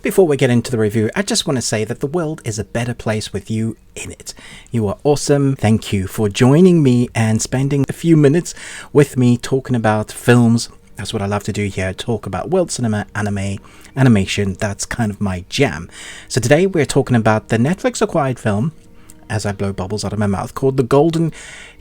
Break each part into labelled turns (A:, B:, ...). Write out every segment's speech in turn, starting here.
A: Before we get into the review, I just want to say that the world is a better place with you in it. You are awesome. Thank you for joining me and spending a few minutes with me talking about films. That's what I love to do here, talk about world cinema, anime, animation. That's kind of my jam. So today we're talking about the Netflix acquired film, as I blow bubbles out of my mouth, called The Golden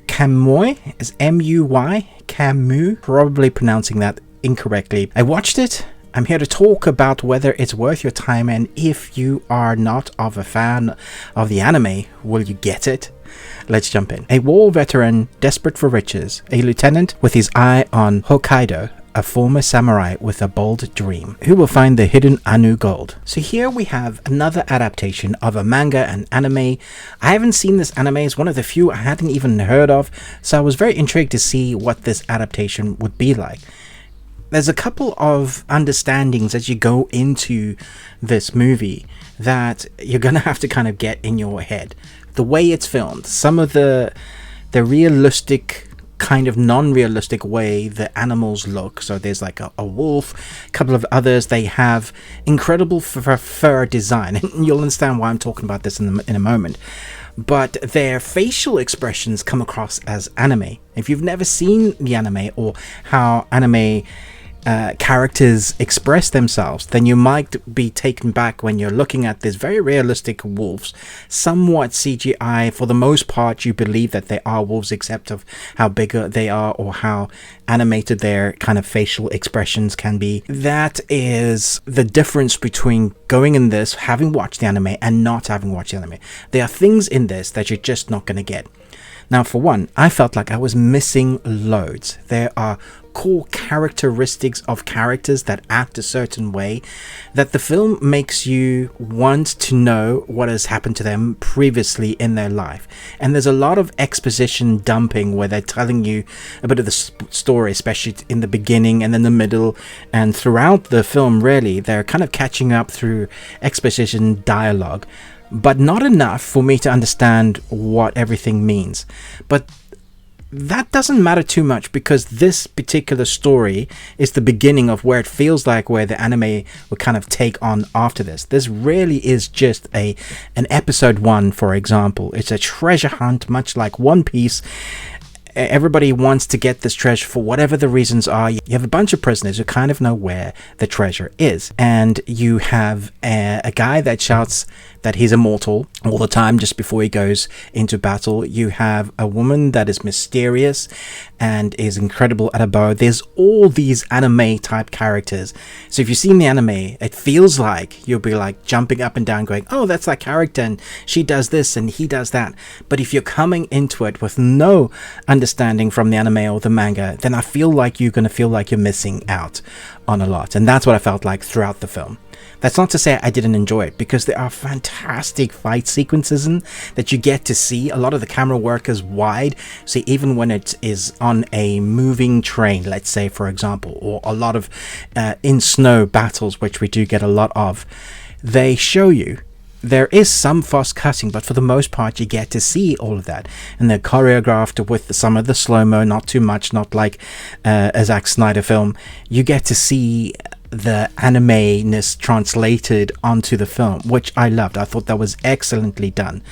A: Kamuy. It's M-U-Y, Kamuy, probably pronouncing that incorrectly. I watched it. I'm here to talk about whether it's worth your time, and if you are not of a fan of the anime, will you get it? Let's jump in. A war veteran desperate for riches, a lieutenant with his eye on Hokkaido, a former samurai with a bold dream, who will find the hidden Ainu gold. So here we have another adaptation of a manga and anime. I haven't seen this anime. It's one of the few I hadn't even heard of, so I was very intrigued to see what this adaptation would be like. There's a couple of understandings as you go into this movie that you're going to have to kind of get in your head. The way it's filmed, some of the realistic, kind of non-realistic way the animals look. So there's like a wolf, a couple of others. They have incredible fur design. And you'll understand why I'm talking about this in a moment. But their facial expressions come across as anime. If you've never seen the anime or how anime characters express themselves, then you might be taken back when you're looking at these very realistic wolves, somewhat CGI. For the most part, you believe that they are wolves, except of how bigger they are or how animated their kind of facial expressions can be. That is the difference between going in this, having watched the anime, and not having watched the anime. There are things in this that you're just not going to get. Now, for one, I felt like I was missing loads. There are core characteristics of characters that act a certain way that the film makes you want to know what has happened to them previously in their life. And there's a lot of exposition dumping where they're telling you a bit of the story, especially in the beginning and in the middle and throughout the film. Really, they're kind of catching up through exposition dialogue, but not enough for me to understand what everything means. But that doesn't matter too much, because this particular story is the beginning of where it feels like where the anime will kind of take on after this. This really is just an episode 1, for example. It's a treasure hunt, much like One Piece. Everybody wants to get this treasure for whatever the reasons are. You have a bunch of prisoners who kind of know where the treasure is. And you have a guy that shouts that he's immortal all the time just before he goes into battle. You have a woman that is mysterious and is incredible at a bow. There's all these anime type characters. So if you've seen the anime, it feels like you'll be like jumping up and down going, oh, that's that character and she does this and he does that. But if you're coming into it with no understanding from the anime or the manga, then I feel like you're going to feel like you're missing out on a lot. And that's what I felt like throughout the film. That's not to say I didn't enjoy it, because there are fantastic fight sequences in that you get to see. A lot of the camera work is wide, so even when it is on a moving train, let's say, for example, or a lot of in snow battles, which we do get a lot of, they show you. There is some fast cutting, but for the most part you get to see all of that, and they're choreographed with some of the slow-mo, not too much, not like a Zack Snyder film. You get to see the anime-ness translated onto the film, which I loved. I thought that was excellently done.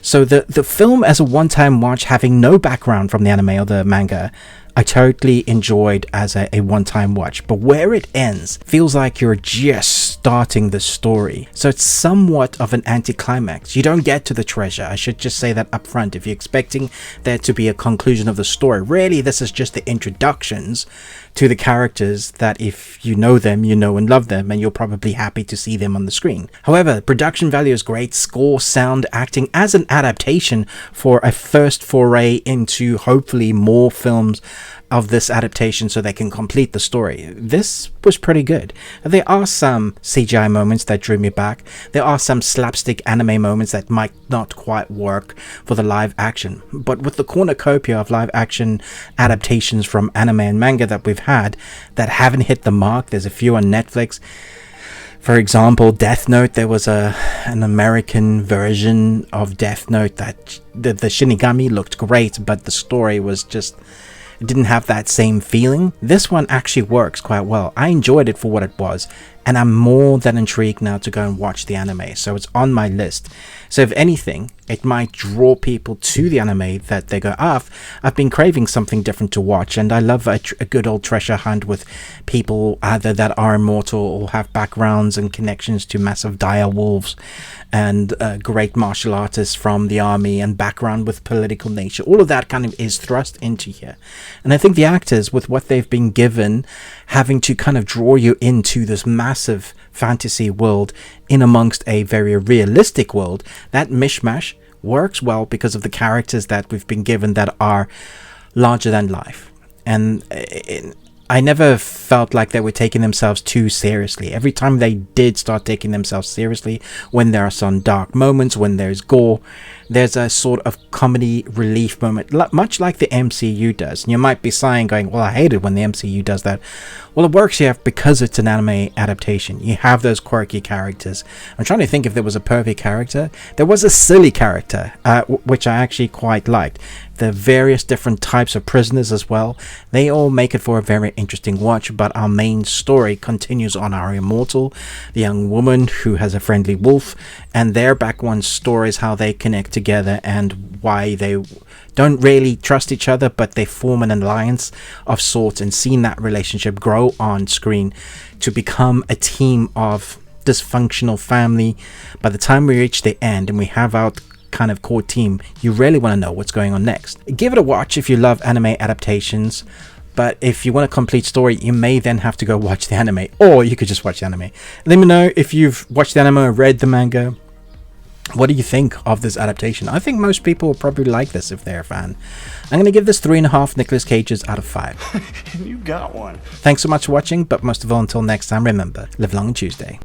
A: So the film as a one-time watch, having no background from the anime or the manga, I totally enjoyed as a one-time watch. But where it ends feels like you're just starting the story. So it's somewhat of an anticlimax. You don't get to the treasure. I should just say that up front. If you're expecting there to be a conclusion of the story, really this is just the introductions to the characters that if you know them, you know and love them, and you're probably happy to see them on the screen. However, production value is great. Score, sound, acting as an adaptation for a first foray into hopefully more films of this adaptation so they can complete the story. This was pretty good. There are some CGI moments that drew me back. There are some slapstick anime moments that might not quite work for the live action. But with the cornucopia of live action adaptations from anime and manga that we've had that haven't hit the mark, there's a few on Netflix. For example, Death Note, there was an American version of Death Note that the Shinigami looked great, but the story was just, it didn't have that same feeling. This one actually works quite well. I enjoyed it for what it was, and I'm more than intrigued now to go and watch the anime. So it's on my list. So if anything, it might draw people to the anime that they go, I've been craving something different to watch, and I love a good old treasure hunt with people either that are immortal or have backgrounds and connections to massive dire wolves and great martial artists from the army and background with political nature. All of that kind of is thrust into here. And I think the actors, with what they've been given, having to kind of draw you into this massive fantasy world in amongst a very realistic world, that mishmash works well because of the characters that we've been given that are larger than life. And I never felt like they were taking themselves too seriously. Every time they did start taking themselves seriously, when there are some dark moments, when there's gore, there's a sort of comedy relief moment, much like the MCU does. And you might be sighing, going, well, I hate it when the MCU does that. Well, it works here because it's an anime adaptation. You have those quirky characters. I'm trying to think if there was a perfect character. There was a silly character, which I actually quite liked. The various different types of prisoners as well. They all make it for a very interesting watch, but our main story continues on our immortal, the young woman who has a friendly wolf, and their background stories, how they connect together and why they don't really trust each other, but they form an alliance of sorts, and seeing that relationship grow on screen to become a team of dysfunctional family. By the time we reach the end and we have our kind of core team, you really want to know what's going on next. Give it a watch if you love anime adaptations, but if you want a complete story, you may then have to go watch the anime, or you could just watch the anime. Let me know if you've watched the anime or read the manga. What do you think of this adaptation? I think most people will probably like this if they're a fan. I'm going to give this 3.5 Nicolas Cages out of 5.
B: You got one.
A: Thanks so much for watching, but most of all, until next time, remember, live long on Tuesday.